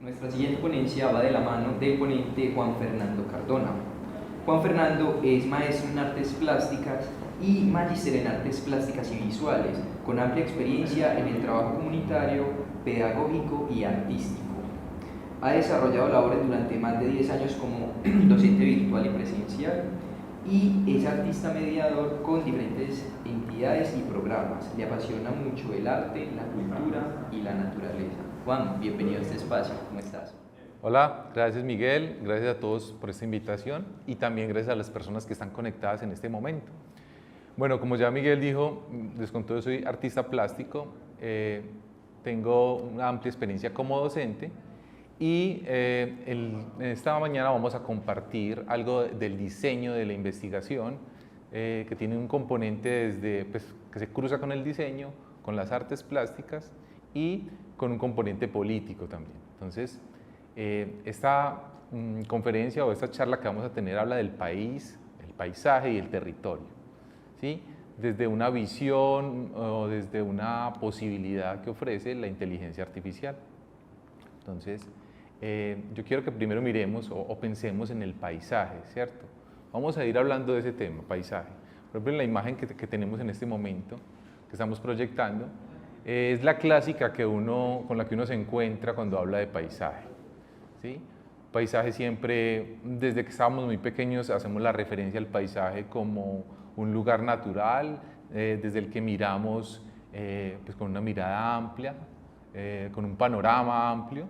Nuestra siguiente ponencia va de la mano del ponente Juan Fernando Cardona. Juan Fernando es maestro en artes plásticas y magíster en artes plásticas y visuales, con amplia experiencia en el trabajo comunitario, pedagógico y artístico. Ha desarrollado labores durante más de 10 años como docente virtual y presencial y es artista mediador con diferentes entidades y programas. Le apasiona mucho el arte, la cultura y la naturaleza. Juan, bienvenido a este espacio. ¿Cómo estás? Hola, gracias Miguel, gracias a todos por esta invitación y también gracias a las personas que están conectadas en este momento. Bueno, como ya Miguel dijo, les contó, yo soy artista plástico, tengo una amplia experiencia como docente y en esta mañana vamos a compartir algo del diseño de la investigación que tiene un componente desde, que se cruza con el diseño, con las artes plásticas y con un componente político también. Entonces, esta conferencia o esta charla que vamos a tener habla del país, el paisaje y el territorio, ¿sí? Desde una visión o desde una posibilidad que ofrece la inteligencia artificial. Entonces, yo quiero que primero miremos o pensemos en el paisaje, ¿cierto? Vamos a ir hablando de ese tema, paisaje. Por ejemplo, en la imagen que tenemos en este momento, que estamos proyectando, es la clásica con la que uno se encuentra cuando habla de paisaje, ¿sí? Paisaje siempre, desde que estábamos muy pequeños, hacemos la referencia al paisaje como un lugar natural, desde el que miramos pues con una mirada amplia, con un panorama amplio,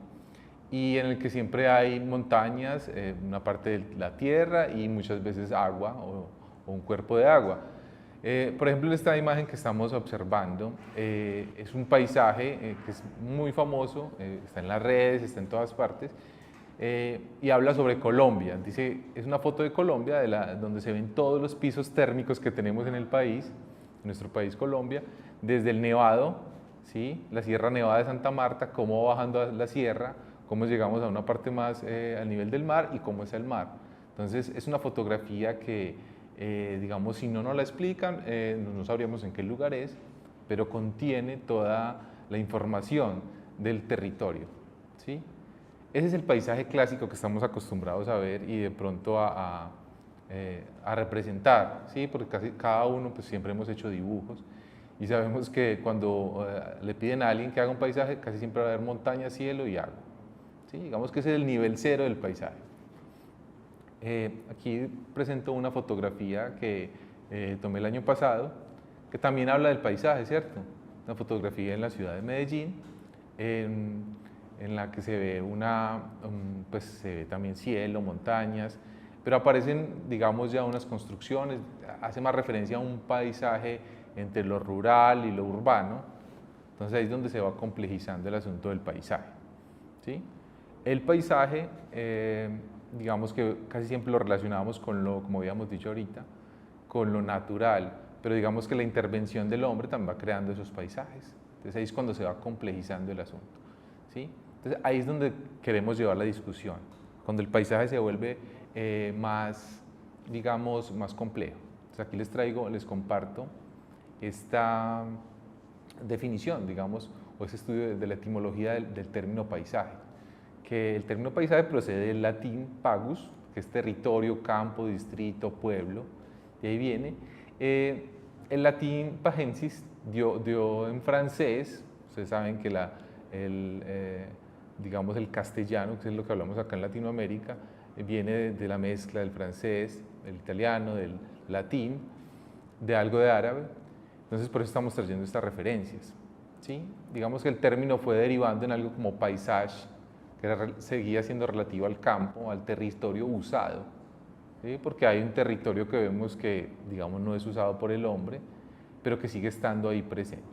y en el que siempre hay montañas, una parte de la tierra y muchas veces agua o un cuerpo de agua. Por ejemplo, esta imagen que estamos observando es un paisaje que es muy famoso, está en las redes, está en todas partes, y habla sobre Colombia. Dice, es una foto de Colombia donde se ven todos los pisos térmicos que tenemos en el país, en nuestro país Colombia, desde el Nevado, ¿sí? La Sierra Nevada de Santa Marta, cómo va bajando a la sierra, cómo llegamos a una parte más al nivel del mar y cómo es el mar. Entonces, es una fotografía que digamos, si no nos la explican, no sabríamos en qué lugar es, pero contiene toda la información del territorio, ¿sí? Ese es el paisaje clásico que estamos acostumbrados a ver y de pronto a representar, ¿sí? Porque casi cada uno pues, siempre hemos hecho dibujos y sabemos que cuando le piden a alguien que haga un paisaje, casi siempre va a haber montaña, cielo y agua, ¿sí? Digamos que ese es el nivel cero del paisaje. Aquí presento una fotografía que tomé el año pasado, que también habla del paisaje, ¿cierto? Una fotografía en la ciudad de Medellín, en la que se ve pues se ve también cielo, montañas, pero aparecen, digamos, ya unas construcciones, hace más referencia a un paisaje entre lo rural y lo urbano, entonces ahí es donde se va complejizando el asunto del paisaje, ¿sí? El paisaje, digamos que casi siempre lo relacionamos con como habíamos dicho ahorita, con lo natural, pero digamos que la intervención del hombre también va creando esos paisajes. Entonces ahí es cuando se va complejizando el asunto, ¿sí? Entonces ahí es donde queremos llevar la discusión, cuando el paisaje se vuelve más, digamos, más complejo. Entonces aquí les comparto esta definición, digamos, o ese estudio de la etimología del término paisaje, que el término paisaje procede del latín pagus, que es territorio, campo, distrito, pueblo, de ahí viene. El latín pagensis dio en francés, ustedes saben que digamos el castellano, que es lo que hablamos acá en Latinoamérica, viene de la mezcla del francés, del italiano, del latín, de algo de árabe, entonces por eso estamos trayendo estas referencias, ¿sí? Digamos que el término fue derivando en algo como paysage, que seguía siendo relativo al campo, al territorio usado, ¿sí? Porque hay un territorio que vemos que, digamos, no es usado por el hombre, pero que sigue estando ahí presente.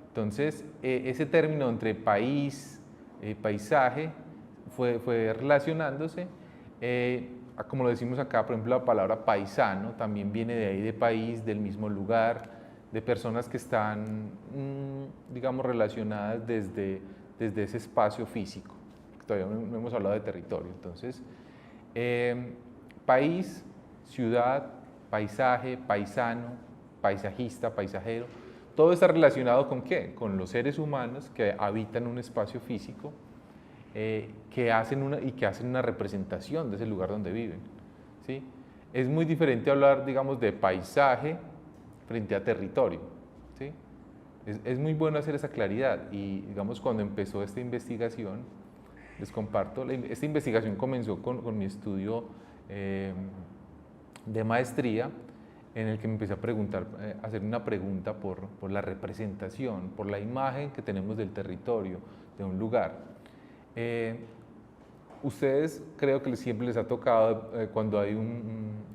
Entonces, ese término entre país, paisaje, fue relacionándose, como lo decimos acá, por ejemplo, la palabra paisano también viene de ahí, de país, del mismo lugar, de personas que están, digamos, relacionadas desde ese espacio físico. Todavía no hemos hablado de territorio. Entonces, país, ciudad, paisaje, paisano, paisajista, paisajero, todo está relacionado con ¿qué? Con los seres humanos que habitan un espacio físico que hacen una representación de ese lugar donde viven, ¿sí? Es muy diferente hablar, digamos, de paisaje frente a territorio, ¿sí? Es muy bueno hacer esa claridad y, digamos, cuando empezó esta investigación, les comparto, esta investigación comenzó con mi estudio de maestría, en el que me empecé a hacer una pregunta por la representación, por la imagen que tenemos del territorio, de un lugar. Ustedes creo que siempre les ha tocado cuando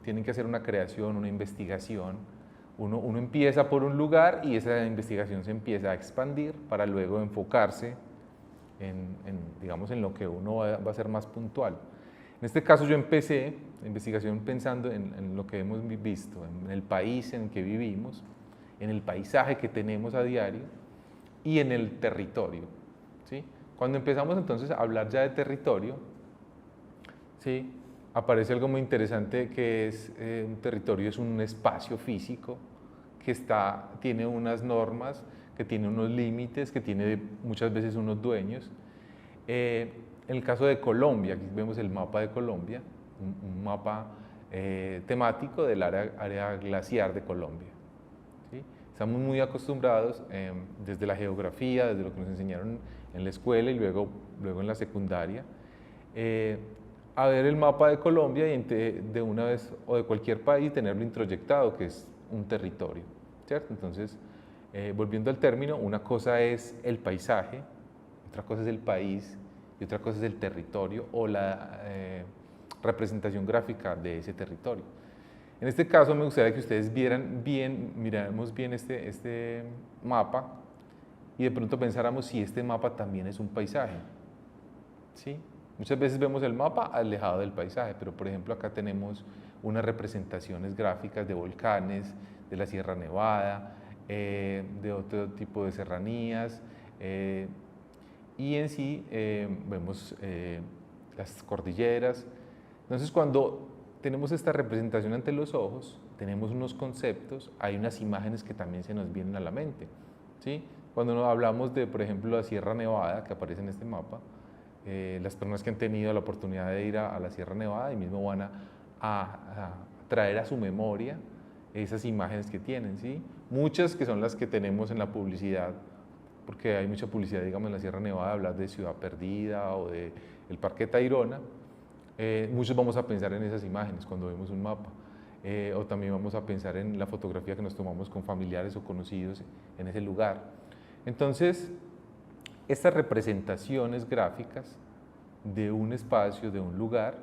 tienen que hacer una creación, una investigación, uno empieza por un lugar y esa investigación se empieza a expandir para luego enfocarse digamos, en lo que uno va a ser más puntual. En este caso yo empecé la investigación pensando en lo que hemos visto, en el país en el que vivimos, en el paisaje que tenemos a diario y en el territorio, ¿sí? Cuando empezamos entonces a hablar ya de territorio, ¿sí?, aparece algo muy interesante que es un territorio es un espacio físico que tiene unas normas, que tiene unos límites, que tiene muchas veces unos dueños. En el caso de Colombia, aquí vemos el mapa de Colombia, un mapa temático del área glaciar de Colombia, ¿sí? Estamos muy acostumbrados desde la geografía, desde lo que nos enseñaron en la escuela y luego en la secundaria, a ver el mapa de Colombia y de una vez o de cualquier país tenerlo introyectado, que es un territorio, ¿cierto? Entonces, volviendo al término, una cosa es el paisaje, otra cosa es el país y otra cosa es el territorio o la representación gráfica de ese territorio. En este caso me gustaría que ustedes miráramos bien este mapa y de pronto pensáramos si este mapa también es un paisaje, ¿sí? Muchas veces vemos el mapa alejado del paisaje, pero por ejemplo acá tenemos unas representaciones gráficas de volcanes, de la Sierra Nevada, de otro tipo de serranías, y en sí vemos las cordilleras. Entonces cuando tenemos esta representación ante los ojos, tenemos unos conceptos, hay unas imágenes que también se nos vienen a la mente, ¿sí? Cuando hablamos de, por ejemplo, la Sierra Nevada, que aparece en este mapa, las personas que han tenido la oportunidad de ir a la Sierra Nevada y mismo van a traer a su memoria esas imágenes que tienen, ¿sí? Muchas que son las que tenemos en la publicidad, porque hay mucha publicidad, digamos, en la Sierra Nevada, hablar de Ciudad Perdida o del Parque Tayrona. Muchos vamos a pensar en esas imágenes cuando vemos un mapa, o también vamos a pensar en la fotografía que nos tomamos con familiares o conocidos en ese lugar. Entonces, estas representaciones gráficas de un espacio, de un lugar,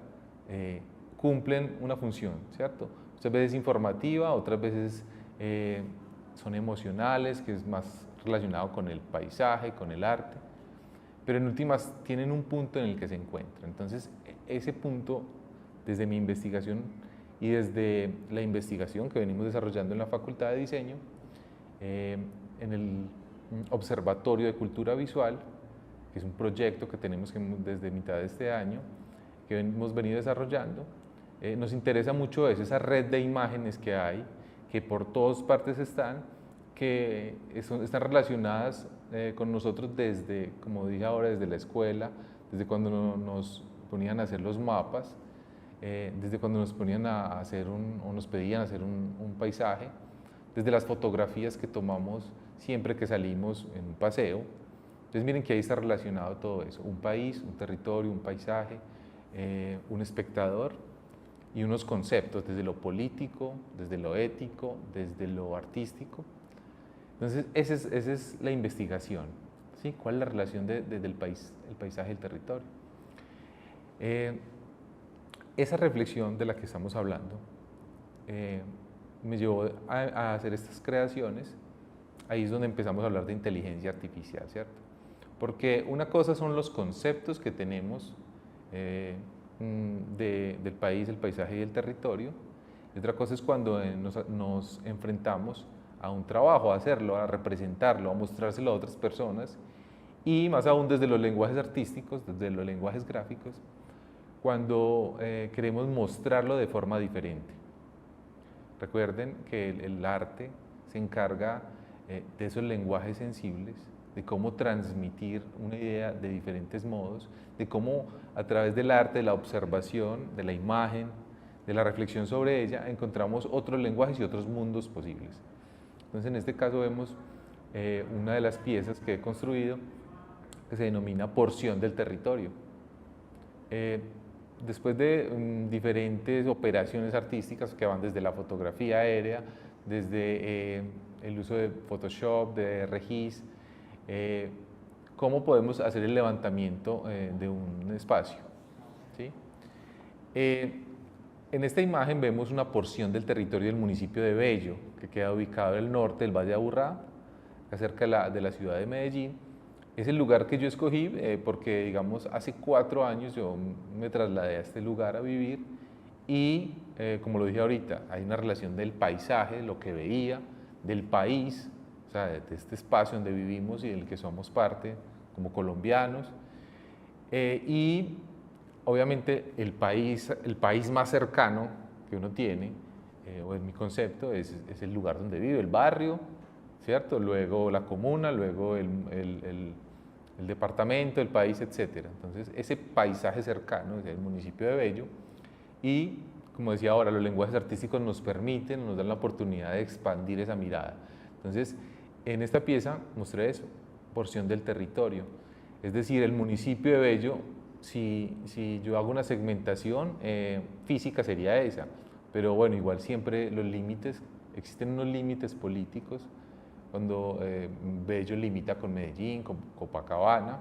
cumplen una función, ¿cierto? Muchas veces informativa, otras veces son emocionales, que es más relacionado con el paisaje, con el arte, pero en últimas tienen un punto en el que se encuentran. Entonces, ese punto, desde mi investigación y desde la investigación que venimos desarrollando en la Facultad de Diseño, en el Observatorio de Cultura Visual, que es un proyecto que tenemos desde mitad de este año, que hemos venido desarrollando, nos interesa mucho eso, esa red de imágenes que hay, que por todas partes están, que están relacionadas con nosotros desde, como dije ahora, desde la escuela, desde cuando nos ponían a hacer los mapas, desde cuando nos ponían a hacer o nos pedían hacer un paisaje, desde las fotografías que tomamos siempre que salimos en un paseo. Entonces miren que ahí está relacionado todo eso, un país, un territorio, un paisaje, un espectador y unos conceptos desde lo político, desde lo ético, desde lo artístico. Entonces esa es la investigación, ¿sí? ¿Cuál es la relación del paisaje y el territorio? Esa reflexión de la que estamos hablando me llevó a hacer estas creaciones. Ahí es donde empezamos a hablar de inteligencia artificial, ¿cierto? Porque una cosa son los conceptos que tenemos del país, el paisaje y el territorio, y otra cosa es cuando nos enfrentamos a un trabajo, a hacerlo, a representarlo, a mostrárselo a otras personas, y más aún desde los lenguajes artísticos, desde los lenguajes gráficos, cuando queremos mostrarlo de forma diferente. Recuerden que el arte se encarga de esos lenguajes sensibles, de cómo transmitir una idea de diferentes modos, de cómo a través del arte, de la observación, de la imagen, de la reflexión sobre ella, encontramos otros lenguajes y otros mundos posibles. Entonces, en este caso vemos una de las piezas que he construido que se denomina porción del territorio. Después de diferentes operaciones artísticas que van desde la fotografía aérea, desde el uso de Photoshop, de RGIS, cómo podemos hacer el levantamiento de un espacio, ¿sí? En esta imagen vemos una porción del territorio del municipio de Bello, que queda ubicado en el norte del Valle de Aburrá, cerca de la ciudad de Medellín. Es el lugar que yo escogí porque, digamos, hace 4 años yo me trasladé a este lugar a vivir y, como lo dije ahorita, hay una relación del paisaje, lo que veía, del país, o sea, de este espacio donde vivimos y del que somos parte como colombianos, y obviamente el país más cercano que uno tiene, o en mi concepto, es el lugar donde vive, el barrio, ¿cierto? Luego la comuna, luego el departamento, el país, etc. Entonces, ese paisaje cercano es el municipio de Bello y, como decía ahora, los lenguajes artísticos nos permiten, nos dan la oportunidad de expandir esa mirada. Entonces, en esta pieza mostré eso, porción del territorio. Es decir, el municipio de Bello, si yo hago una segmentación física sería esa, pero bueno, igual siempre los límites, existen unos límites políticos, cuando Bello limita con Medellín, con Copacabana,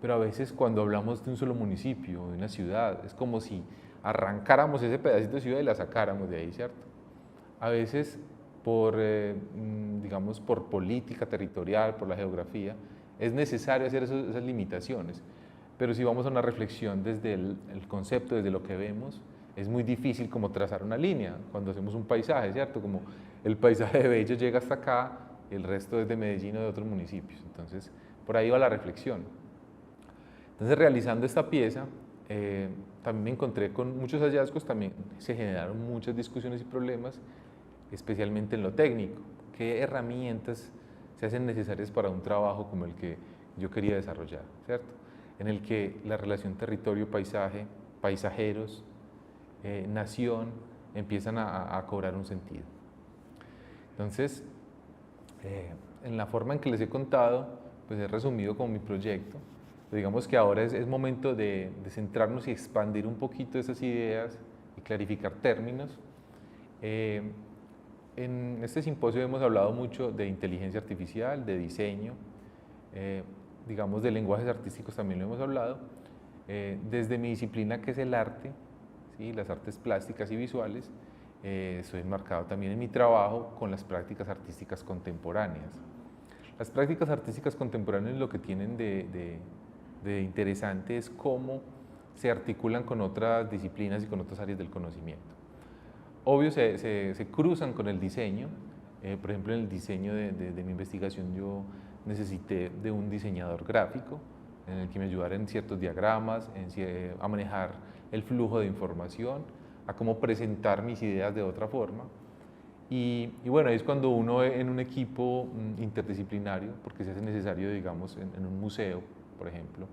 pero a veces cuando hablamos de un solo municipio, de una ciudad, es como si arrancáramos ese pedacito de ciudad y la sacáramos de ahí, ¿cierto? A veces digamos, por política territorial, por la geografía, es necesario hacer esas limitaciones, pero si vamos a una reflexión desde el concepto, desde lo que vemos, es muy difícil como trazar una línea cuando hacemos un paisaje, ¿cierto? Como el paisaje de Bello llega hasta acá, el resto es de Medellín o de otros municipios. Entonces, por ahí va la reflexión. Entonces, realizando esta pieza, también me encontré con muchos hallazgos, también se generaron muchas discusiones y problemas, especialmente en lo técnico. ¿Qué herramientas se hacen necesarias para un trabajo como el que yo quería desarrollar, ¿cierto? En el que la relación territorio-paisaje, paisajeros, nación, empiezan a cobrar un sentido. Entonces, en la forma en que les he contado, pues he resumido como mi proyecto. Pero digamos que ahora es momento de centrarnos y expandir un poquito esas ideas y clarificar términos. En este simposio hemos hablado mucho de inteligencia artificial, de diseño, digamos de lenguajes artísticos también lo hemos hablado. Desde mi disciplina que es el arte, ¿sí? Las artes plásticas y visuales, soy enmarcado también en mi trabajo con las prácticas artísticas contemporáneas. Las prácticas artísticas contemporáneas lo que tienen de interesante es cómo se articulan con otras disciplinas y con otras áreas del conocimiento. Obvio se cruzan con el diseño, por ejemplo en el diseño de mi investigación yo necesité de un diseñador gráfico en el que me ayudara en ciertos diagramas, a manejar el flujo de información, a cómo presentar mis ideas de otra forma. Y bueno, es cuando uno en un equipo interdisciplinario, porque se hace necesario, digamos, en un museo, por ejemplo,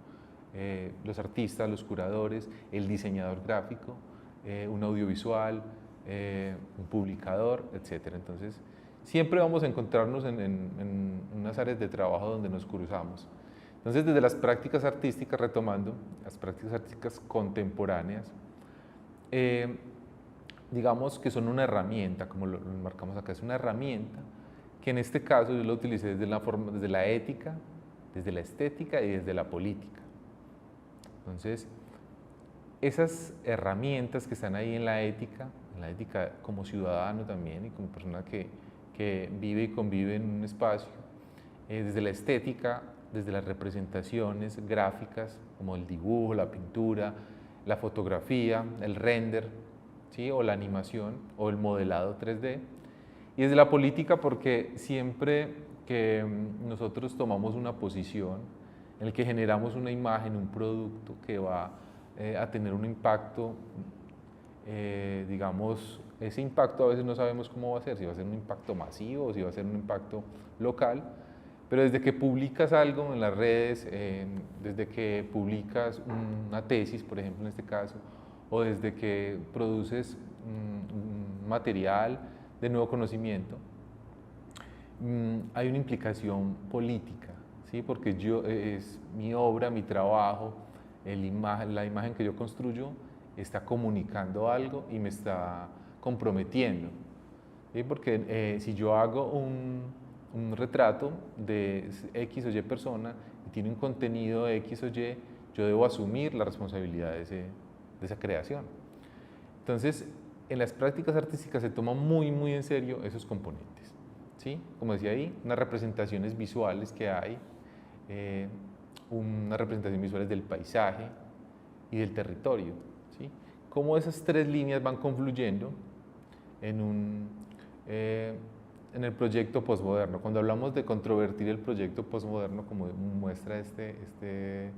los artistas, los curadores, el diseñador gráfico, un audiovisual, un publicador, etc. Entonces, siempre vamos a encontrarnos en unas áreas de trabajo donde nos cruzamos. Entonces, desde las prácticas artísticas, retomando, las prácticas artísticas contemporáneas, digamos que son una herramienta, como lo marcamos acá, es una herramienta que en este caso yo lo utilicé desde la ética, desde la estética y desde la política. Entonces, esas herramientas que están ahí en la ética como ciudadano también y como persona que vive y convive en un espacio, desde la estética, desde las representaciones gráficas, como el dibujo, la pintura, la fotografía, el render, ¿sí? O la animación o el modelado 3D, y desde la política porque siempre que nosotros tomamos una posición en el que generamos una imagen, un producto que va a tener un impacto, digamos, ese impacto a veces no sabemos cómo va a ser, si va a ser un impacto masivo o si va a ser un impacto local, Pero desde que publicas algo en las redes, desde que publicas una tesis, por ejemplo, en este caso, o desde que produces un material de nuevo conocimiento, hay una implicación política, ¿sí? Porque es mi obra, mi trabajo, la imagen que yo construyo está comunicando algo y me está comprometiendo, ¿sí? Porque si yo hago un retrato de X o Y persona y tiene un contenido de X o Y, yo debo asumir la responsabilidad de esa creación. Entonces, en las prácticas artísticas se toman muy en serio esos componentes, ¿sí? Como decía ahí, unas representaciones visuales que hay, unas representaciones visuales del paisaje y del territorio, ¿sí? Cómo esas tres líneas van confluyendo en el proyecto posmoderno. Cuando hablamos de controvertir el proyecto posmoderno, como muestra este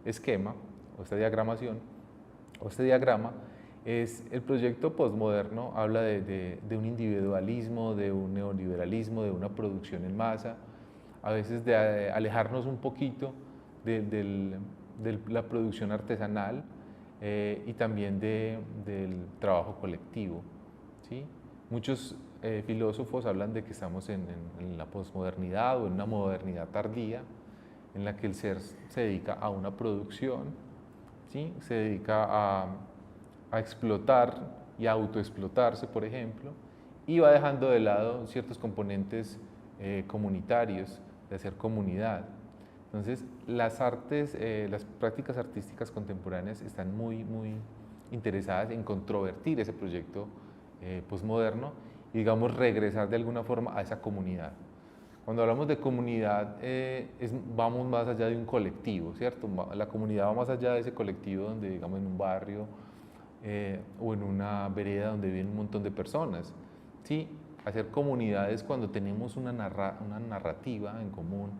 esquema o esta diagramación o este diagrama, el proyecto posmoderno habla de un individualismo, de un neoliberalismo, de una producción en masa, a veces de alejarnos un poquito de la producción artesanal y también del trabajo colectivo, ¿sí? Muchos filósofos hablan de que estamos en la posmodernidad o en una modernidad tardía, en la que el ser se dedica a una producción, ¿sí? Se dedica a explotar y a autoexplotarse, por ejemplo, y va dejando de lado ciertos componentes comunitarios, de hacer comunidad. Entonces, las prácticas artísticas contemporáneas están muy interesadas en controvertir ese proyecto posmoderno y, digamos, regresar de alguna forma a esa comunidad. Cuando hablamos de comunidad, vamos más allá de un colectivo, ¿cierto? La comunidad va más allá de ese colectivo donde, digamos, en un barrio o en una vereda donde viven un montón de personas, ¿sí? Hacer comunidades cuando tenemos una narrativa en común,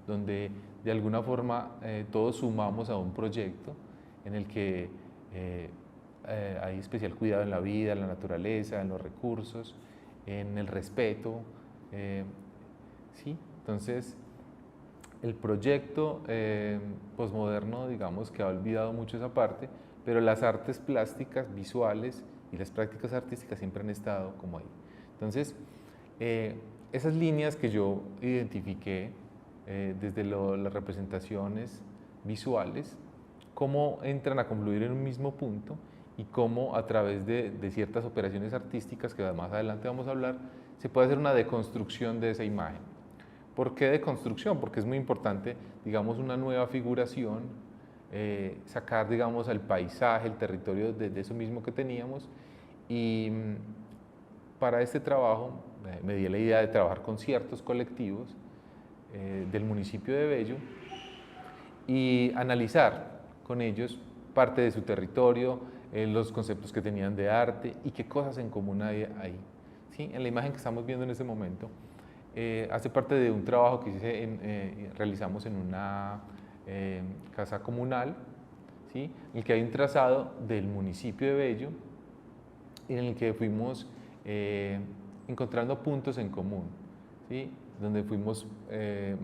donde de alguna forma todos sumamos a un proyecto en el que hay especial cuidado en la vida, en la naturaleza, en los recursos, en el respeto, ¿sí? Entonces, el proyecto posmoderno, digamos, que ha olvidado mucho esa parte, pero las artes plásticas, visuales y las prácticas artísticas siempre han estado como ahí. Entonces, esas líneas que yo identifiqué desde las representaciones visuales, cómo entran a confluir en un mismo punto y cómo a través de ciertas operaciones artísticas, que más adelante vamos a hablar, se puede hacer una deconstrucción de esa imagen. ¿Por qué deconstrucción? Porque es muy importante, digamos, una nueva figuración, sacar, digamos, al paisaje, el territorio de eso mismo que teníamos. Y para este trabajo me di la idea de trabajar con ciertos colectivos del municipio de Bello y analizar con ellos parte de su territorio, los conceptos que tenían de arte y qué cosas en común hay ahí. ¿Sí? En la imagen que estamos viendo en este momento, hace parte de un trabajo que realizamos en una casa comunal, ¿sí? En el que hay un trazado del municipio de Bello, en el que fuimos encontrando puntos en común, ¿sí? Donde fuimos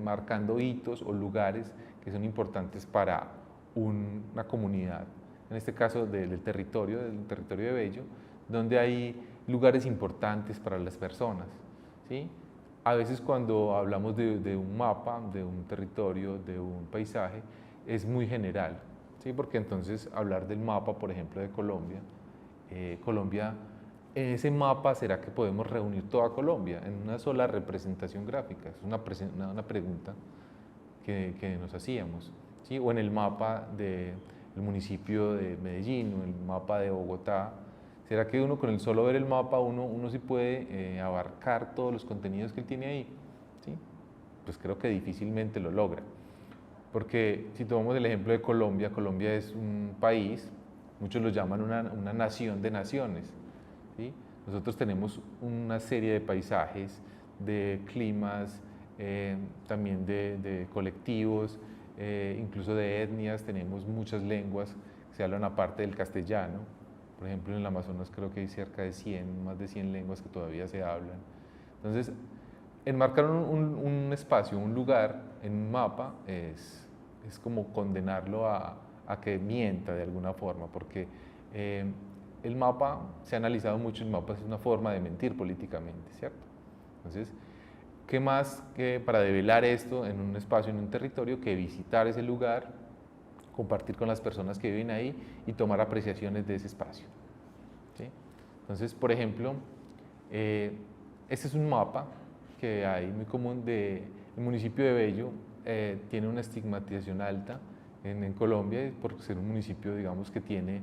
marcando hitos o lugares que son importantes para una comunidad, en este caso del territorio de Bello, donde hay lugares importantes para las personas, ¿sí? A veces cuando hablamos de un mapa, de un territorio, de un paisaje, es muy general, ¿sí? Porque entonces hablar del mapa, por ejemplo, de Colombia, en ese mapa, ¿será que podemos reunir toda Colombia en una sola representación gráfica? Es una pregunta que nos hacíamos, ¿sí? O en el mapa del municipio de Medellín o el mapa de Bogotá. ¿Será que uno con el solo ver el mapa, uno sí puede abarcar todos los contenidos que él tiene ahí? ¿Sí? Pues creo que difícilmente lo logra. Porque si tomamos el ejemplo de Colombia, Colombia es un país, muchos lo llaman una nación de naciones, ¿sí? Nosotros tenemos una serie de paisajes, de climas, también de colectivos, incluso de etnias, tenemos muchas lenguas que se hablan aparte del castellano. Por ejemplo, en el Amazonas creo que hay cerca de más de 100 lenguas que todavía se hablan. Entonces, enmarcar un espacio, un lugar, en un mapa es como condenarlo a que mienta de alguna forma, porque el mapa, se ha analizado mucho, el mapa es una forma de mentir políticamente, ¿cierto? Entonces, ¿qué más que para develar esto en un espacio, en un territorio, que visitar ese lugar, compartir con las personas que viven ahí y tomar apreciaciones de ese espacio? ¿Sí? Entonces, por ejemplo, este es un mapa que hay muy común del municipio de Bello. Tiene una estigmatización alta en Colombia por ser un municipio, digamos, que tiene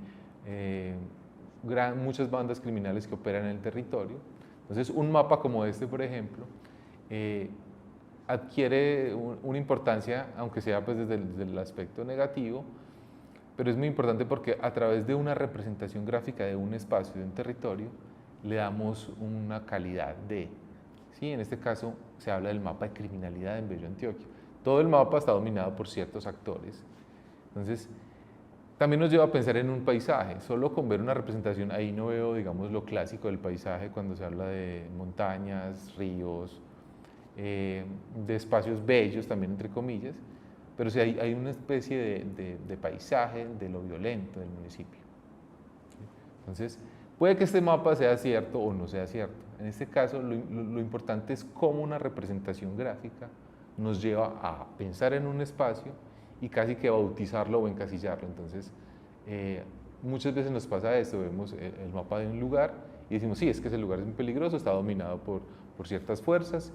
muchas bandas criminales que operan en el territorio. Entonces, un mapa como este, por ejemplo, adquiere una importancia, aunque sea pues desde el aspecto negativo, pero es muy importante porque a través de una representación gráfica de un espacio, de un territorio, le damos una calidad de, ¿sí? En este caso se habla del mapa de criminalidad en Bello, Antioquia. Todo el mapa está dominado por ciertos actores. Entonces, también nos lleva a pensar en un paisaje. Solo con ver una representación, ahí no veo, digamos, lo clásico del paisaje cuando se habla de montañas, ríos, de espacios bellos también, entre comillas, pero sí hay una especie de paisaje de lo violento del municipio. Entonces, puede que este mapa sea cierto o no sea cierto. En este caso, lo importante es cómo una representación gráfica nos lleva a pensar en un espacio y casi que bautizarlo o encasillarlo. Entonces, muchas veces nos pasa esto, vemos el mapa de un lugar y decimos, sí, es que ese lugar es muy peligroso, está dominado por ciertas fuerzas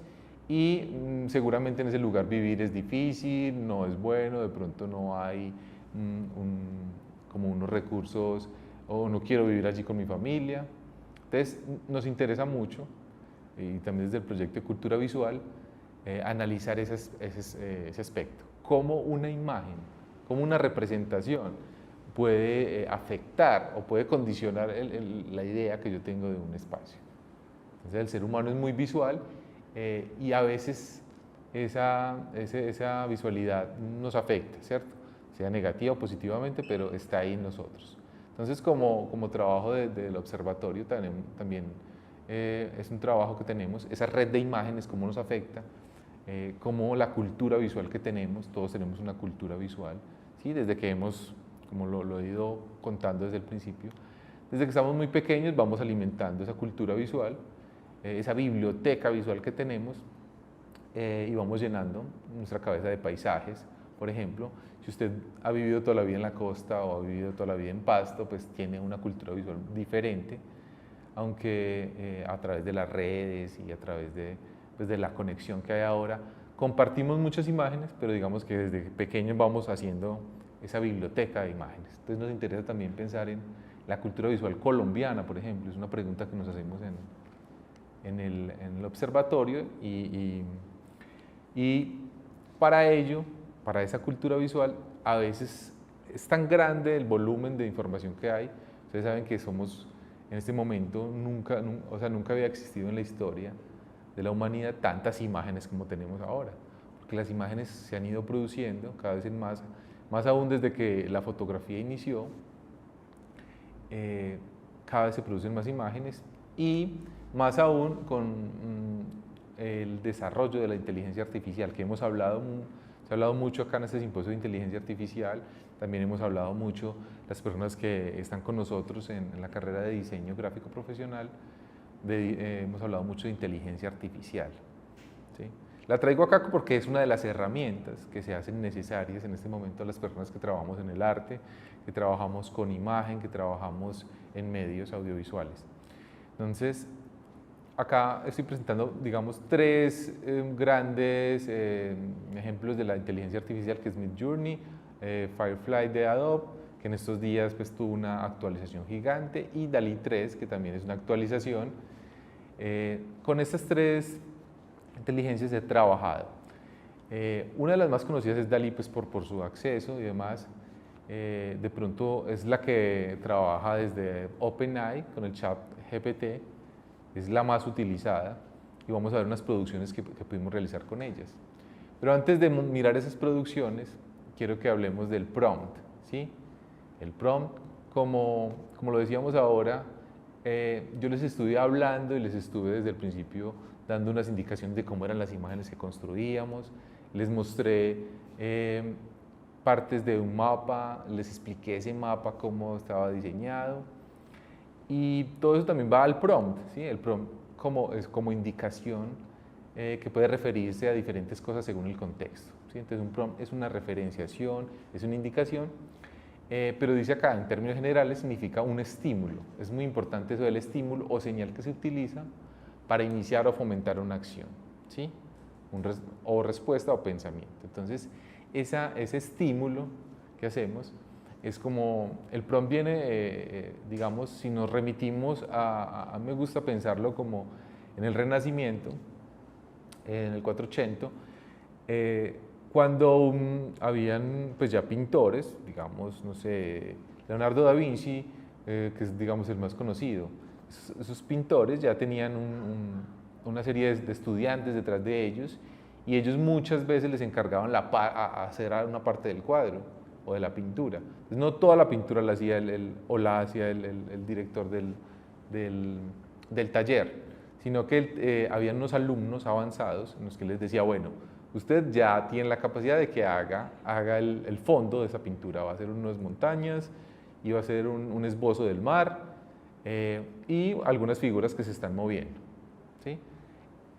y seguramente en ese lugar vivir es difícil, no es bueno, de pronto no hay como unos recursos, o no quiero vivir allí con mi familia. Entonces nos interesa mucho, y también desde el proyecto de cultura visual, analizar ese aspecto, cómo una imagen, cómo una representación puede afectar o puede condicionar la idea que yo tengo de un espacio. Entonces el ser humano es muy visual y a veces esa visualidad nos afecta, ¿cierto? Sea negativa o positivamente, pero está ahí en nosotros. Entonces, como trabajo del observatorio también es un trabajo que tenemos, esa red de imágenes, cómo nos afecta, cómo la cultura visual que tenemos, todos tenemos una cultura visual, ¿sí? Desde que como lo he ido contando desde el principio, desde que estamos muy pequeños vamos alimentando esa cultura visual, esa biblioteca visual que tenemos, y vamos llenando nuestra cabeza de paisajes. Por ejemplo, si usted ha vivido toda la vida en la costa o ha vivido toda la vida en Pasto, pues tiene una cultura visual diferente, aunque a través de las redes y a través pues de la conexión que hay ahora, compartimos muchas imágenes, pero digamos que desde pequeños vamos haciendo esa biblioteca de imágenes. Entonces nos interesa también pensar en la cultura visual colombiana, por ejemplo, es una pregunta que nos hacemos en el observatorio y para ello, para esa cultura visual, a veces es tan grande el volumen de información que hay. Ustedes saben que somos, en este momento, nunca había existido en la historia de la humanidad tantas imágenes como tenemos ahora, porque las imágenes se han ido produciendo cada vez en más aún desde que la fotografía inició, cada vez se producen más imágenes y más aún con el desarrollo de la inteligencia artificial, que se ha hablado mucho acá en este simposio de inteligencia artificial. También hemos hablado mucho, las personas que están con nosotros en la carrera de diseño gráfico profesional, hemos hablado mucho de inteligencia artificial, ¿sí? La traigo acá porque es una de las herramientas que se hacen necesarias en este momento a las personas que trabajamos en el arte, que trabajamos con imagen, que trabajamos en medios audiovisuales. Entonces, acá estoy presentando, digamos, tres grandes ejemplos de la inteligencia artificial, que es Midjourney, Firefly de Adobe, que en estos días pues, tuvo una actualización gigante, y DALL-E 3, que también es una actualización. Con estas tres inteligencias he trabajado. Una de las más conocidas es DALL-E pues, por su acceso y demás. De pronto es la que trabaja desde OpenAI con el chat GPT, es la más utilizada y vamos a ver unas producciones que pudimos realizar con ellas. Pero antes de mirar esas producciones, quiero que hablemos del prompt, ¿sí? El prompt, como lo decíamos ahora, yo les estuve hablando y les estuve desde el principio dando unas indicaciones de cómo eran las imágenes que construíamos, les mostré partes de un mapa, les expliqué ese mapa, cómo estaba diseñado, y todo eso también va al prompt, ¿sí? El prompt es como indicación que puede referirse a diferentes cosas según el contexto, ¿sí? Entonces un prompt es una referenciación, es una indicación, pero dice acá, en términos generales, significa un estímulo. Es muy importante eso del estímulo o señal que se utiliza para iniciar o fomentar una acción, ¿sí? O respuesta o pensamiento. Entonces, ese estímulo que hacemos es como, el prompt viene, digamos, si nos remitimos a me gusta pensarlo como en el Renacimiento, en el 480, cuando habían pues ya pintores, digamos, no sé, Leonardo da Vinci, que es digamos el más conocido, esos pintores ya tenían una serie de estudiantes detrás de ellos, y ellos muchas veces les encargaban a hacer una parte del cuadro o de la pintura. Entonces, no toda la pintura la hacía el director del taller, sino que habían unos alumnos avanzados en los que les decía, bueno, usted ya tiene la capacidad de que haga el fondo de esa pintura, va a hacer unas montañas y va a hacer un esbozo del mar y algunas figuras que se están moviendo, ¿sí?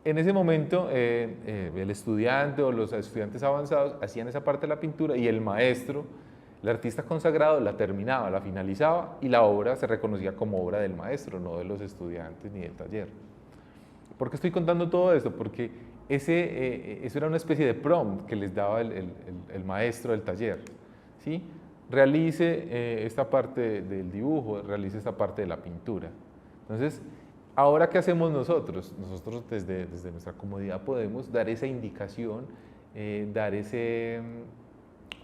En ese momento el estudiante o los estudiantes avanzados hacían esa parte de la pintura y el maestro, el artista consagrado, la terminaba, la finalizaba y la obra se reconocía como obra del maestro, no de los estudiantes ni del taller. ¿Por qué estoy contando todo esto? Porque eso era una especie de prompt que les daba el maestro del taller, ¿sí? Realice esta parte del dibujo, realice esta parte de la pintura. Entonces, ahora, ¿qué hacemos nosotros? Nosotros desde nuestra comodidad podemos dar esa indicación, dar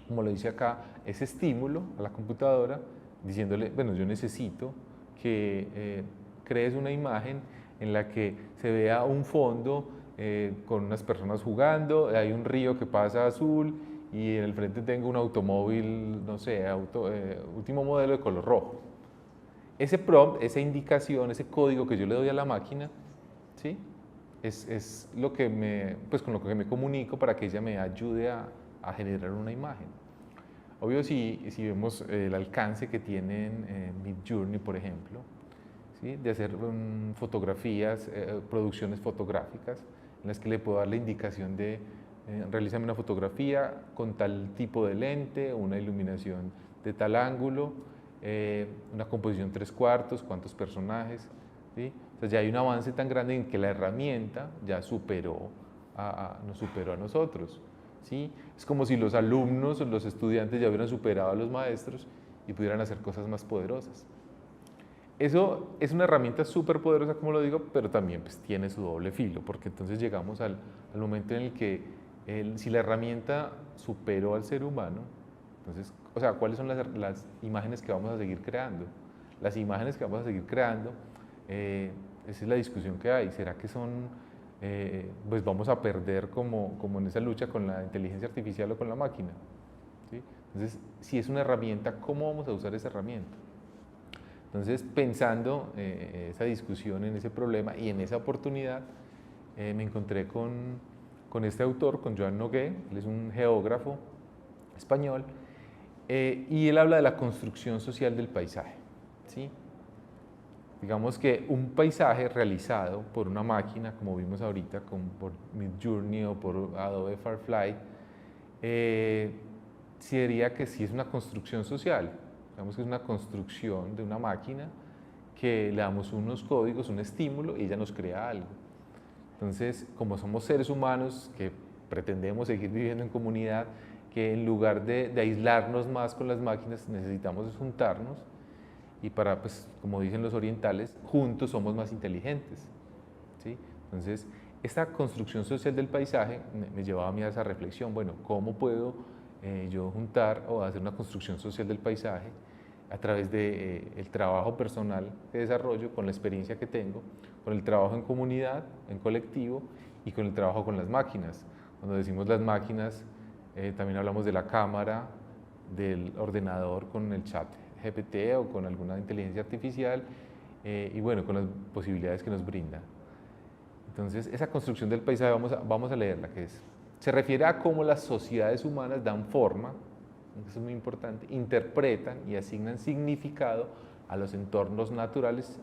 como lo dice acá, ese estímulo a la computadora, diciéndole, bueno, yo necesito que crees una imagen en la que se vea un fondo con unas personas jugando, hay un río que pasa azul y en el frente tengo un automóvil, no sé, último modelo de color rojo. Ese prompt, esa indicación, ese código que yo le doy a la máquina, ¿sí? Es lo que pues con lo que me comunico para que ella me ayude a generar una imagen. Obvio, si vemos el alcance que tienen Midjourney, por ejemplo, ¿sí? De hacer fotografías, producciones fotográficas, en las que le puedo dar la indicación de realízame una fotografía con tal tipo de lente, una iluminación de tal ángulo, una composición 3/4, cuántos personajes, ¿sí? O sea, ya hay un avance tan grande en que la herramienta ya nos superó a nosotros, ¿sí? Es como si los alumnos o los estudiantes ya hubieran superado a los maestros y pudieran hacer cosas más poderosas. Eso es una herramienta súper poderosa, como lo digo, pero también pues, tiene su doble filo, porque entonces llegamos al momento en el que si la herramienta superó al ser humano, entonces, o sea, ¿cuáles son las imágenes que vamos a seguir creando? Las imágenes que vamos a seguir creando, esa es la discusión que hay. ¿Será que pues vamos a perder como en esa lucha con la inteligencia artificial o con la máquina? ¿Sí? Entonces, si es una herramienta, ¿cómo vamos a usar esa herramienta? Entonces, pensando esa discusión en ese problema y en esa oportunidad, me encontré con este autor, con Joan Nogué. Él es un geógrafo español, y él habla de la construcción social del paisaje, ¿sí? Digamos que un paisaje realizado por una máquina, como vimos ahorita, por Midjourney o por Adobe Firefly, diría que sí es una construcción social. Digamos que es una construcción de una máquina que le damos unos códigos, un estímulo y ella nos crea algo. Entonces, como somos seres humanos que pretendemos seguir viviendo en comunidad, que en lugar de aislarnos más con las máquinas, necesitamos juntarnos y pues, como dicen los orientales, juntos somos más inteligentes, ¿sí? Entonces, esta construcción social del paisaje me llevaba a mí a esa reflexión, bueno, ¿cómo puedo yo juntar o hacer una construcción social del paisaje a través del trabajo personal que desarrollo, con la experiencia que tengo, con el trabajo en comunidad, en colectivo y con el trabajo con las máquinas? Cuando decimos las máquinas, también hablamos de la cámara, del ordenador con el chat GPT o con alguna inteligencia artificial y bueno, con las posibilidades que nos brinda. Entonces, esa construcción del paisaje vamos a leerla, que es: Se refiere a cómo las sociedades humanas dan forma, eso es muy importante, interpretan y asignan significado a los entornos naturales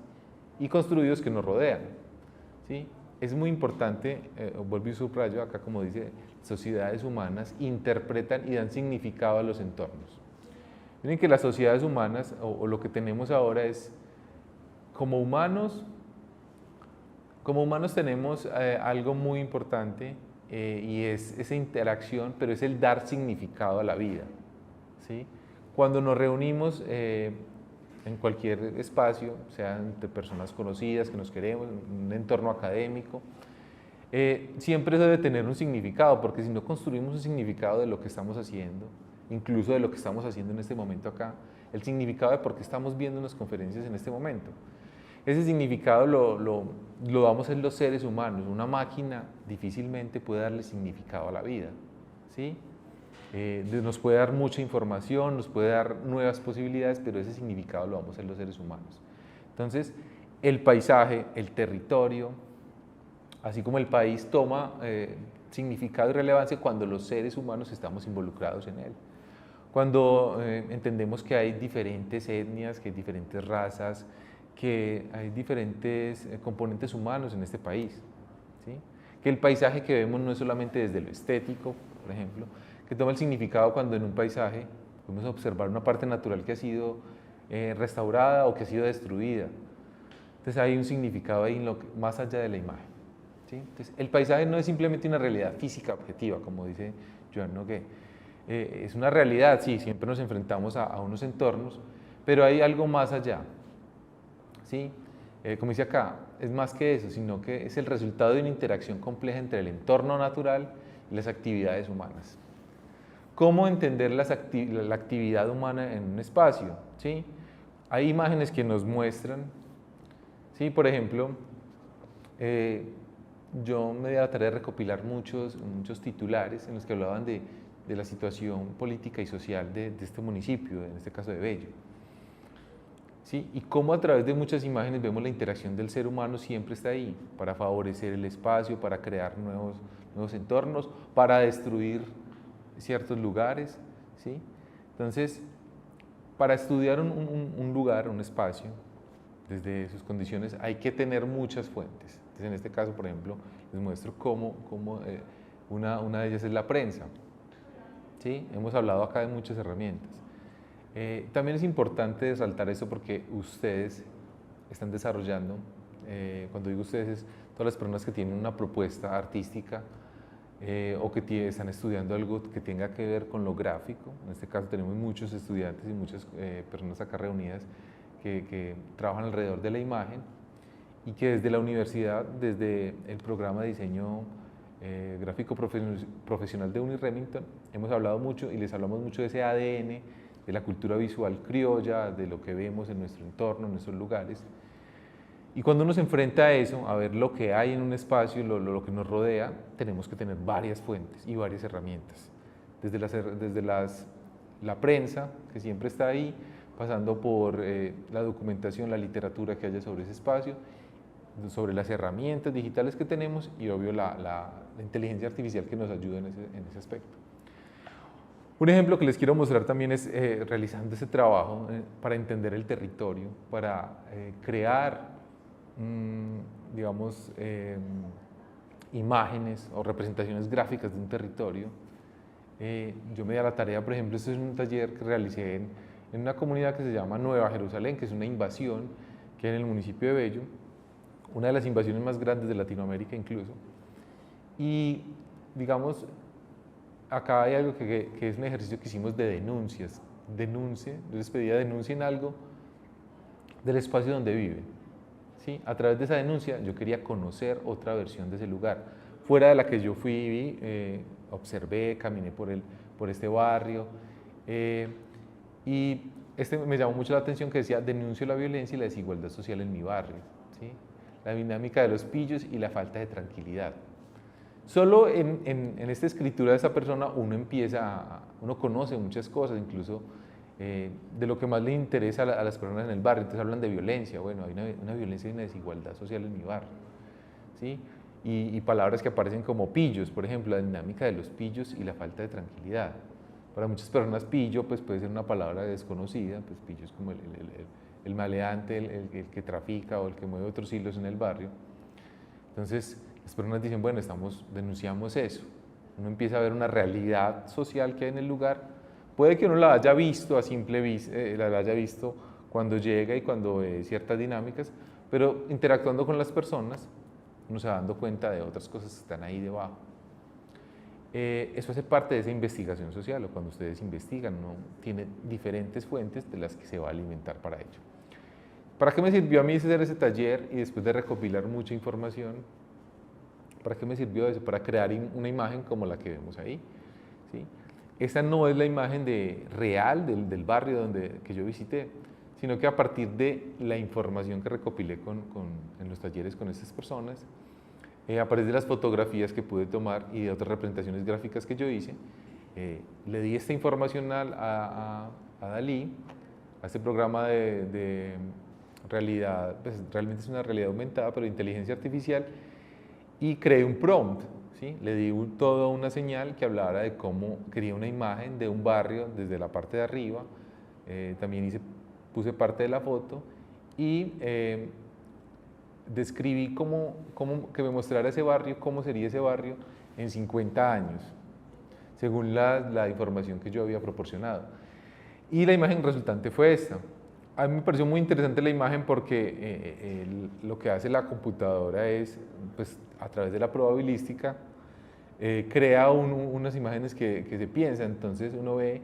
y construidos que nos rodean, ¿sí? Es muy importante, vuelvo y subrayo acá como dice, sociedades humanas interpretan y dan significado a los entornos. Miren que las sociedades humanas, o lo que tenemos ahora es, como humanos tenemos algo muy importante y es esa interacción, pero es el dar significado a la vida, ¿sí? Cuando nos reunimos en cualquier espacio, sea entre personas conocidas que nos queremos, en un entorno académico, siempre debe tener un significado, porque si no construimos un significado de lo que estamos haciendo, incluso de lo que estamos haciendo en este momento acá, el significado de por qué estamos viendo unas conferencias en este momento. Ese significado lo damos en los seres humanos. Una máquina difícilmente puede darle significado a la vida, ¿sí? Nos puede dar mucha información, nos puede dar nuevas posibilidades, pero ese significado lo damos en los seres humanos. Entonces, el paisaje, el territorio, así como el país toma significado y relevancia cuando los seres humanos estamos involucrados en él. Cuando entendemos que hay diferentes etnias, que hay diferentes razas, que hay diferentes componentes humanos en este país, ¿sí? Que el paisaje que vemos no es solamente desde lo estético, por ejemplo, que toma el significado cuando en un paisaje podemos observar una parte natural que ha sido restaurada o que ha sido destruida. Entonces hay un significado ahí más allá de la imagen, ¿sí? Entonces, el paisaje no es simplemente una realidad física objetiva, como dice Joan Nogué. Es una realidad, sí, siempre nos enfrentamos a unos entornos, pero hay algo más allá, ¿sí? Como dice acá, es más que eso, sino que es el resultado de una interacción compleja entre el entorno natural y las actividades humanas. ¿Cómo entender la actividad humana en un espacio? ¿Sí? Hay imágenes que nos muestran, ¿sí? Por ejemplo, yo me di a la tarea de recopilar muchos titulares en los que hablaban de la situación política y social de este municipio, en este caso de Bello. ¿Sí? Y cómo a través de muchas imágenes vemos la interacción del ser humano siempre está ahí, para favorecer el espacio, para crear nuevos entornos, para destruir ciertos lugares, ¿sí? Entonces, para estudiar un lugar, un espacio, desde sus condiciones, hay que tener muchas fuentes. Entonces, en este caso, por ejemplo, les muestro cómo una de ellas es la prensa, ¿sí? Hemos hablado acá de muchas herramientas. También es importante resaltar esto porque ustedes están desarrollando, cuando digo ustedes, es todas las personas que tienen una propuesta artística o que están estudiando algo que tenga que ver con lo gráfico. En este caso tenemos muchos estudiantes y muchas personas acá reunidas que trabajan alrededor de la imagen y que desde la universidad, desde el programa de diseño gráfico profesional de Uni Remington, hemos hablado mucho y les hablamos mucho de ese ADN, de la cultura visual criolla, de lo que vemos en nuestro entorno, en nuestros lugares. Y cuando uno se enfrenta a eso, a ver lo que hay en un espacio, lo que nos rodea, tenemos que tener varias fuentes y varias herramientas. Desde la prensa, que siempre está ahí, pasando por la documentación, la literatura que haya sobre ese espacio, sobre las herramientas digitales que tenemos y obvio la inteligencia artificial que nos ayuda en ese aspecto. Un ejemplo que les quiero mostrar también es realizando ese trabajo para entender el territorio, para crear, digamos, imágenes o representaciones gráficas de un territorio. Yo me di a la tarea, por ejemplo, este es un taller que realicé en una comunidad que se llama Nueva Jerusalén, que es una invasión que hay en el municipio de Bello, una de las invasiones más grandes de Latinoamérica incluso. Y, digamos, acá hay algo que es un ejercicio que hicimos de denuncias. Yo les pedía denuncien algo del espacio donde viven, ¿sí? A través de esa denuncia yo quería conocer otra versión de ese lugar, fuera de la que yo fui, vi, observé, caminé por este barrio, y me llamó mucho la atención que decía denuncio la violencia y la desigualdad social en mi barrio, ¿sí? La dinámica de los pillos y la falta de tranquilidad. Solo en esta escritura de esa persona uno conoce muchas cosas, incluso de lo que más le interesa a las personas en el barrio. Entonces hablan de violencia, bueno, hay una violencia y una desigualdad social en mi barrio, ¿sí? y palabras que aparecen como pillos, por ejemplo, la dinámica de los pillos y la falta de tranquilidad. Para muchas personas pillo pues puede ser una palabra desconocida, pues pillo es como el maleante, el que trafica o el que mueve otros hilos en el barrio. Entonces las personas dicen, bueno, denunciamos eso. Uno empieza a ver una realidad social que hay en el lugar. Puede que uno la haya visto a simple vista, la haya visto cuando llega y cuando ve ciertas dinámicas, pero interactuando con las personas uno se va dando cuenta de otras cosas que están ahí debajo. Eso hace parte de esa investigación social, o cuando ustedes investigan, ¿no? Tiene diferentes fuentes de las que se va a alimentar para ello. ¿Para qué me sirvió a mí hacer ese taller y después de recopilar mucha información? ¿Para qué me sirvió eso? Para crear una imagen como la que vemos ahí, ¿sí? Esta no es la imagen real del barrio que yo visité, sino que a partir de la información que recopilé en los talleres con estas personas, a partir de las fotografías que pude tomar y de otras representaciones gráficas que yo hice, le di esta información a Dalí, a este programa de realidad, pues realmente es una realidad aumentada, pero de inteligencia artificial, y creé un prompt, ¿sí? Le di toda una señal que hablara de cómo quería una imagen de un barrio desde la parte de arriba, también puse parte de la foto y describí que me mostrara ese barrio, cómo sería ese barrio en 50 años, según la información que yo había proporcionado. Y la imagen resultante fue esta. A mí me pareció muy interesante la imagen porque lo que hace la computadora es, pues, a través de la probabilística, crea unas imágenes que se piensan. Entonces uno ve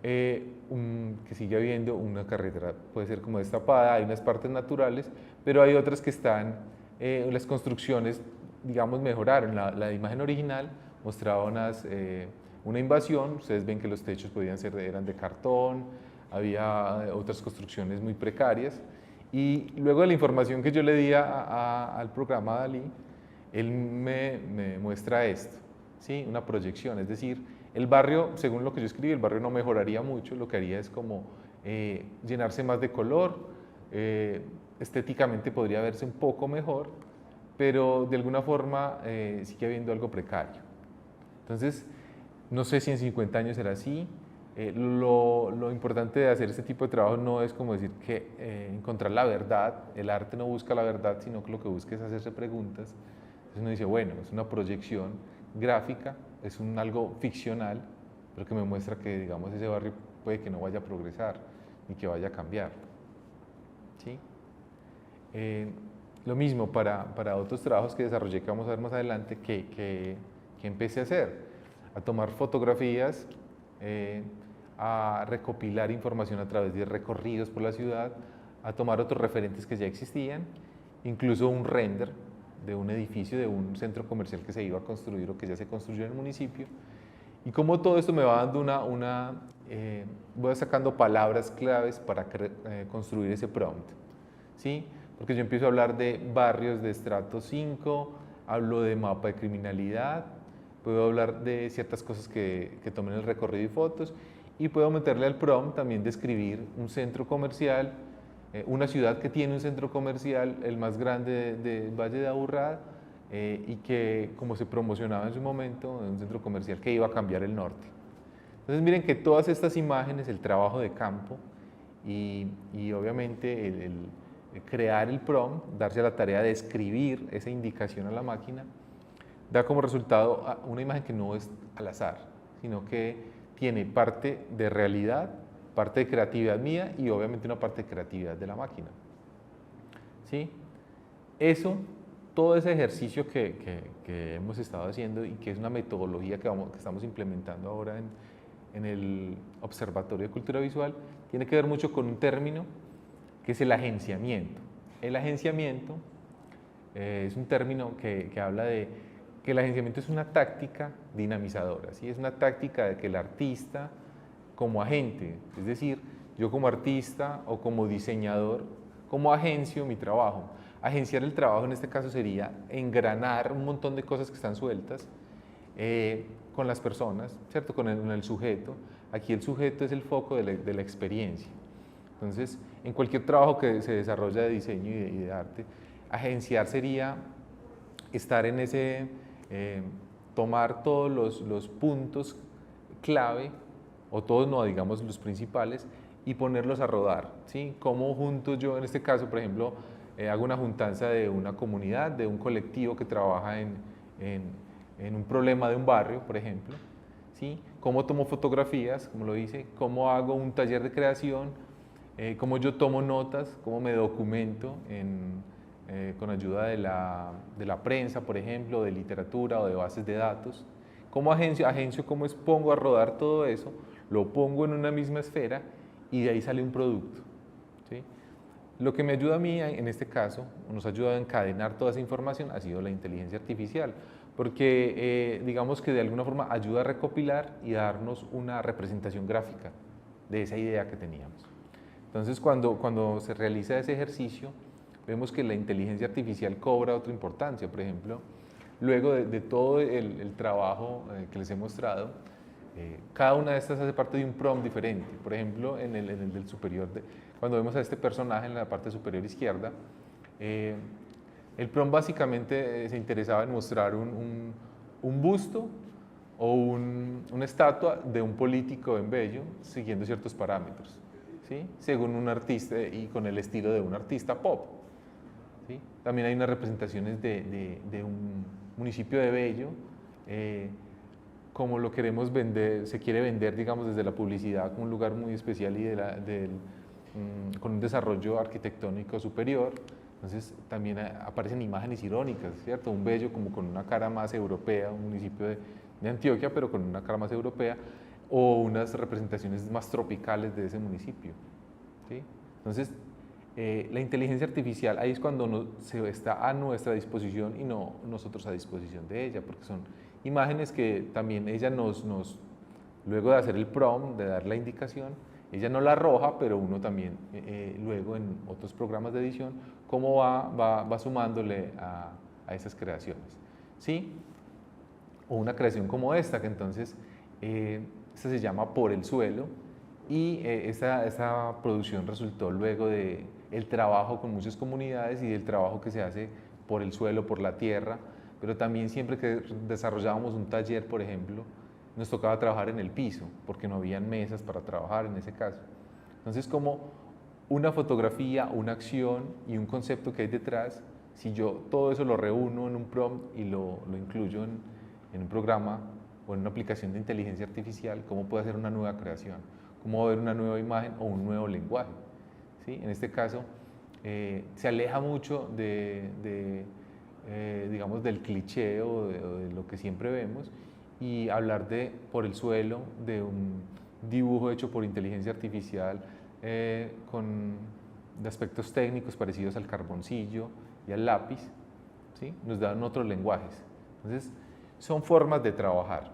que sigue habiendo una carretera, puede ser como destapada, hay unas partes naturales, pero hay otras que están, las construcciones, digamos, mejoraron. La imagen original mostraba una invasión, ustedes ven que los techos eran de cartón, había otras construcciones muy precarias, y luego de la información que yo le di al programa Dalí, él me muestra esto, ¿sí? Una proyección, es decir, el barrio, según lo que yo escribí, el barrio no mejoraría mucho, lo que haría es como llenarse más de color, estéticamente podría verse un poco mejor, pero de alguna forma sigue habiendo algo precario. Entonces, no sé si en 50 años será así. Lo importante de hacer este tipo de trabajo no es como decir que encontrar la verdad, el arte no busca la verdad, sino que lo que busca es hacerse preguntas. Entonces uno dice, bueno, es una proyección gráfica, es algo ficcional, pero que me muestra que, digamos, ese barrio puede que no vaya a progresar, ni que vaya a cambiar, ¿sí? Lo mismo para otros trabajos que desarrollé, que vamos a ver más adelante, que empecé a hacer, a tomar fotografías, a recopilar información a través de recorridos por la ciudad, a tomar otros referentes que ya existían, incluso un render de un edificio, de un centro comercial que se iba a construir o que ya se construyó en el municipio, y como todo esto me va dando voy sacando palabras claves para construir ese prompt, ¿sí? Porque yo empiezo a hablar de barrios de estrato 5, hablo de mapa de criminalidad, puedo hablar de ciertas cosas que tomé en el recorrido y fotos, y puedo meterle al prompt también describir un centro comercial, una ciudad que tiene un centro comercial, el más grande del Valle de Aburrá, y que, como se promocionaba en su momento, un centro comercial que iba a cambiar el norte. Entonces miren que todas estas imágenes, el trabajo de campo y obviamente el crear el prompt, darse a la tarea de escribir esa indicación a la máquina, da como resultado una imagen que no es al azar, sino que tiene parte de realidad, parte de creatividad mía y obviamente una parte de creatividad de la máquina, ¿sí? Todo ese ejercicio que hemos estado haciendo y que es una metodología que estamos implementando ahora en el Observatorio de Cultura Visual, tiene que ver mucho con un término que es el agenciamiento. El agenciamiento es un término que habla de que el agenciamiento es una táctica dinamizadora, ¿sí? Es una táctica de que el artista como agente, es decir, yo como artista o como diseñador, como agencio mi trabajo. Agenciar el trabajo en este caso sería engranar un montón de cosas que están sueltas con las personas, ¿cierto? Con el sujeto. Aquí el sujeto es el foco de la experiencia. Entonces, en cualquier trabajo que se desarrolla de diseño y de arte, agenciar sería estar en ese, tomar todos los puntos clave, o todos no, digamos los principales, y ponerlos a rodar, ¿sí? Cómo juntos yo, en este caso, por ejemplo, hago una juntanza de una comunidad, de un colectivo que trabaja en un problema de un barrio, por ejemplo, ¿sí? Cómo tomo fotografías, como lo hice, cómo hago un taller de creación, cómo yo tomo notas, cómo me documento con ayuda de la prensa, por ejemplo, de literatura o de bases de datos, cómo agencio cómo pongo a rodar todo eso, lo pongo en una misma esfera y de ahí sale un producto, ¿sí? Lo que me ayuda a mí en este caso, nos ayuda a encadenar toda esa información, ha sido la inteligencia artificial, porque digamos que de alguna forma ayuda a recopilar y a darnos una representación gráfica de esa idea que teníamos. Entonces, cuando se realiza ese ejercicio, vemos que la inteligencia artificial cobra otra importancia. Por ejemplo, luego de todo el trabajo que les he mostrado, cada una de estas hace parte de un prompt diferente. Por ejemplo, en el del superior, cuando vemos a este personaje en la parte superior izquierda, el prompt básicamente se interesaba en mostrar un busto o una estatua de un político en Bello siguiendo ciertos parámetros, ¿sí? Según un artista y con el estilo de un artista pop, ¿sí? También hay unas representaciones de un municipio de Bello, como lo queremos vender, se quiere vender, digamos, desde la publicidad como un lugar muy especial y con un desarrollo arquitectónico superior. Entonces también aparecen imágenes irónicas, ¿cierto? Un Bello como con una cara más europea, un municipio de Antioquia, pero con una cara más europea, o unas representaciones más tropicales de ese municipio, ¿sí? Entonces, la inteligencia artificial, ahí es cuando se está a nuestra disposición y no nosotros a disposición de ella, porque son imágenes que también ella luego de hacer el prompt, de dar la indicación, ella no la arroja, pero uno también luego en otros programas de edición, cómo va sumándole a esas creaciones, ¿sí? O una creación como esta, que entonces, esta se llama Por el Suelo, y esta producción resultó luego del trabajo con muchas comunidades y del trabajo que se hace por el suelo, por la tierra, pero también siempre que desarrollábamos un taller, por ejemplo, nos tocaba trabajar en el piso, porque no habían mesas para trabajar en ese caso. Entonces, como una fotografía, una acción y un concepto que hay detrás, si yo todo eso lo reúno en un prompt y lo incluyo en un programa o en una aplicación de inteligencia artificial, ¿cómo puedo hacer una nueva creación? ¿Cómo va a haber una nueva imagen o un nuevo lenguaje? ¿Sí? En este caso, se aleja mucho digamos, del cliché o de lo que siempre vemos, y hablar por el suelo, de un dibujo hecho por inteligencia artificial de aspectos técnicos parecidos al carboncillo y al lápiz, ¿sí? Nos dan otros lenguajes. Entonces, son formas de trabajar.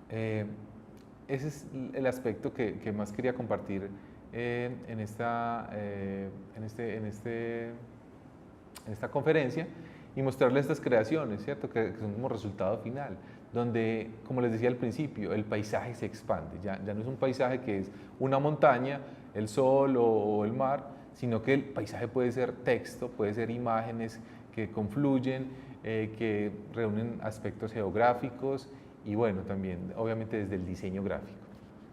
Ese es el aspecto que más quería compartir en esta conferencia, y mostrarles estas creaciones, ¿cierto? Que son como resultado final, donde, como les decía al principio, el paisaje se expande. Ya no es un paisaje que es una montaña, el sol o el mar, sino que el paisaje puede ser texto, puede ser imágenes que confluyen, que reúnen aspectos geográficos y, bueno, también obviamente desde el diseño gráfico.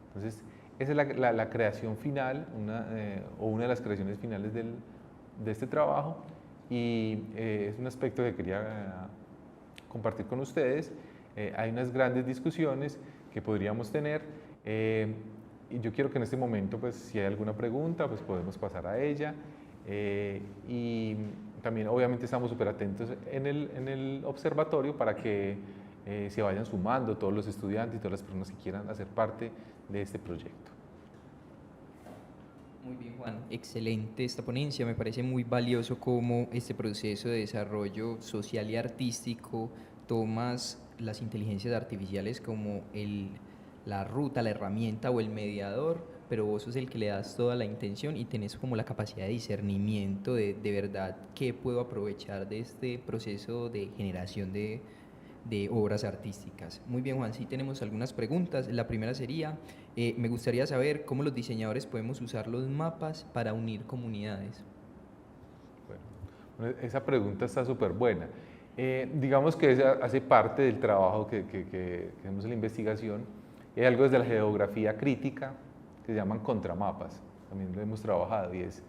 Entonces, esa es la creación final, una de las creaciones finales de este trabajo, y es un aspecto que quería compartir con ustedes. Hay unas grandes discusiones que podríamos tener, y yo quiero que en este momento, pues, si hay alguna pregunta, pues podemos pasar a ella, y también obviamente estamos súper atentos en el observatorio para que se vayan sumando todos los estudiantes y todas las personas que quieran hacer parte de este proyecto. Muy bien, Juan. Excelente esta ponencia. Me parece muy valioso cómo este proceso de desarrollo social y artístico tomas las inteligencias artificiales como la ruta, la herramienta o el mediador, pero vos sos el que le das toda la intención y tenés como la capacidad de discernimiento de verdad qué puedo aprovechar de este proceso de generación de obras artísticas. Muy bien, Juan, sí tenemos algunas preguntas. La primera sería, me gustaría saber cómo los diseñadores podemos usar los mapas para unir comunidades. Bueno, esa pregunta está súper buena. Digamos que hace parte del trabajo que hacemos en la investigación. Hay algo desde la geografía crítica que se llaman contramapas, también lo hemos trabajado, y es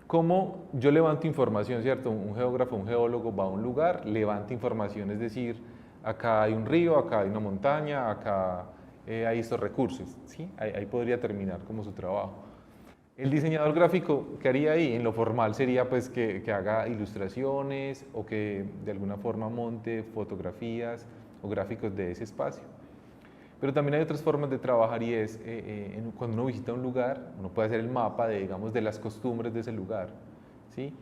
cómo yo levanto información, ¿cierto? Un geógrafo, un geólogo va a un lugar, levanta información, es decir, acá hay un río, acá hay una montaña, acá hay estos recursos, ¿sí? Ahí podría terminar como su trabajo. El diseñador gráfico, ¿qué haría ahí? En lo formal sería pues que haga ilustraciones o que de alguna forma monte fotografías o gráficos de ese espacio. Pero también hay otras formas de trabajar, y es cuando uno visita un lugar, uno puede hacer el mapa de, digamos, de las costumbres de ese lugar, ¿sí?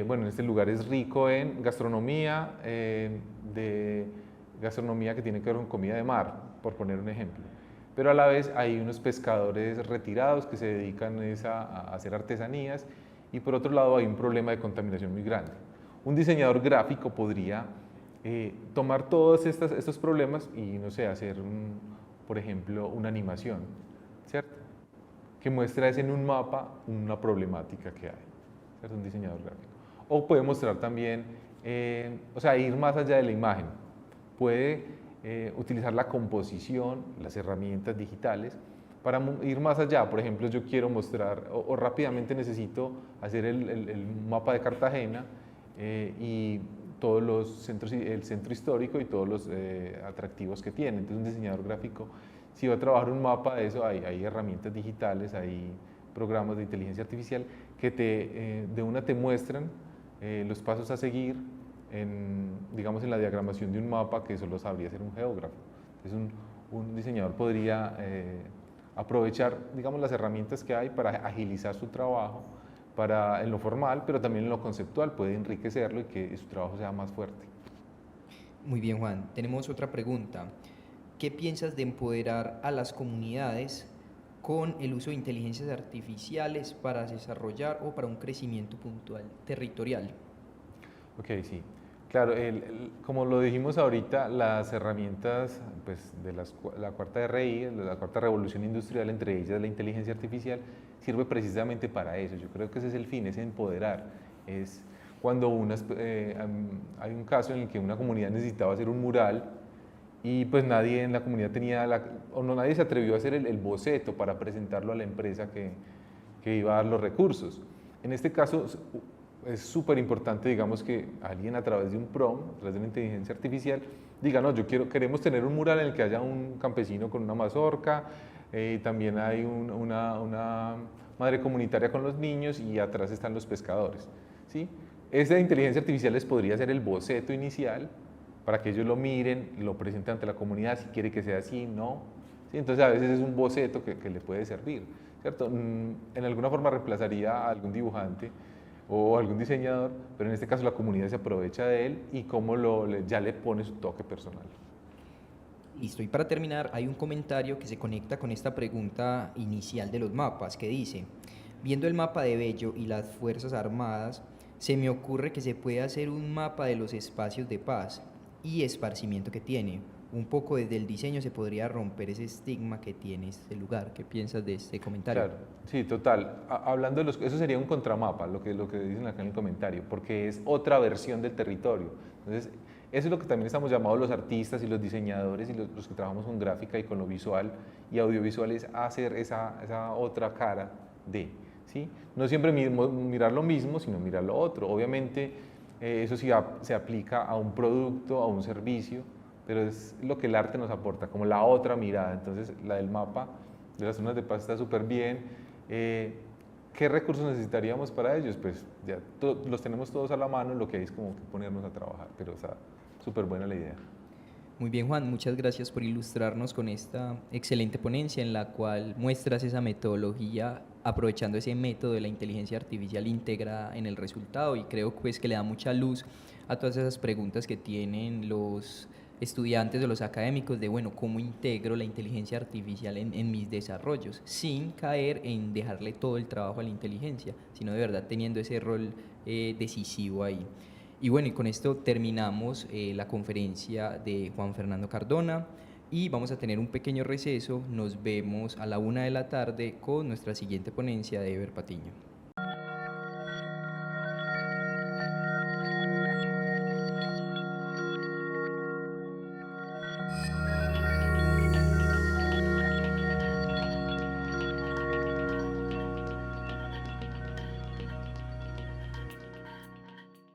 Bueno, este lugar es rico en gastronomía, de gastronomía que tiene que ver con comida de mar, por poner un ejemplo. Pero a la vez hay unos pescadores retirados que se dedican a hacer artesanías, y por otro lado hay un problema de contaminación muy grande. Un diseñador gráfico podría tomar todos estos problemas y, no sé, hacer, por ejemplo, una animación, ¿cierto? Que muestra en un mapa una problemática que hay, ¿cierto? Un diseñador gráfico. O puede mostrar también, o sea, ir más allá de la imagen. Puede utilizar la composición, las herramientas digitales, para ir más allá. Por ejemplo, yo quiero mostrar, o rápidamente necesito hacer el mapa de Cartagena y todos los centros, el centro histórico y todos los atractivos que tiene. Entonces un diseñador gráfico, si va a trabajar un mapa de eso, hay herramientas digitales, hay programas de inteligencia artificial que de una te muestran los pasos a seguir digamos, en la diagramación de un mapa, que solo sabría hacer un geógrafo. Entonces un diseñador podría aprovechar, digamos, las herramientas que hay para agilizar su trabajo, en lo formal, pero también en lo conceptual, puede enriquecerlo y que su trabajo sea más fuerte. Muy bien, Juan. Tenemos otra pregunta. ¿Qué piensas de empoderar a las comunidades con el uso de inteligencias artificiales para desarrollar o para un crecimiento puntual territorial? Ok, sí. Claro, como lo dijimos ahorita, las herramientas pues, de la cuarta RI, de la cuarta revolución industrial, entre ellas la inteligencia artificial, sirve precisamente para eso. Yo creo que ese es el fin, es empoderar. Es cuando hay un caso en el que una comunidad necesitaba hacer un mural y pues nadie en la comunidad tenía, nadie se atrevió a hacer el boceto para presentarlo a la empresa que iba a dar los recursos. En este caso es súper importante, digamos, que alguien a través de un prompt, a través de la inteligencia artificial, diga, no, queremos tener un mural en el que haya un campesino con una mazorca, también hay una madre comunitaria con los niños y atrás están los pescadores, ¿sí? Esa inteligencia artificial les podría hacer el boceto inicial para que ellos lo miren, lo presenten ante la comunidad, si quiere que sea así, no. ¿Sí? Entonces a veces es un boceto que le puede servir, ¿cierto? En alguna forma reemplazaría a algún dibujante o algún diseñador, pero en este caso la comunidad se aprovecha de él y ya le pone su toque personal. Listo, y para terminar hay un comentario que se conecta con esta pregunta inicial de los mapas, que dice: viendo el mapa de Bello y las Fuerzas Armadas, se me ocurre que se puede hacer un mapa de los espacios de paz y esparcimiento que tiene. Un poco desde el diseño se podría romper ese estigma que tiene este lugar. ¿Qué piensas de este comentario? Claro, sí, total. Hablando de eso sería un contramapa, lo que dicen acá en el comentario, porque es otra versión del territorio. Entonces, eso es lo que también estamos llamados los artistas y los diseñadores y los que trabajamos con gráfica y con lo visual y audiovisual, es hacer esa otra cara de, ¿sí? No siempre mirar lo mismo, sino mirar lo otro. Obviamente, eso sí se aplica a un producto, a un servicio, pero es lo que el arte nos aporta, como la otra mirada. Entonces, la del mapa de las zonas de paz está súper bien. ¿Qué recursos necesitaríamos para ellos? Pues ya los tenemos todos a la mano, lo que hay es como que ponernos a trabajar, pero está súper buena la idea. Muy bien, Juan, muchas gracias por ilustrarnos con esta excelente ponencia en la cual muestras esa metodología aprovechando ese método de la inteligencia artificial integrada en el resultado, y creo pues que le da mucha luz a todas esas preguntas que tienen los estudiantes o los académicos de, bueno, ¿cómo integro la inteligencia artificial en mis desarrollos? Sin caer en dejarle todo el trabajo a la inteligencia, sino de verdad teniendo ese rol decisivo ahí. Y bueno, y con esto terminamos la conferencia de Juan Fernando Cardona y vamos a tener un pequeño receso. Nos vemos a la 1 de la tarde con nuestra siguiente ponencia de Ever Patiño.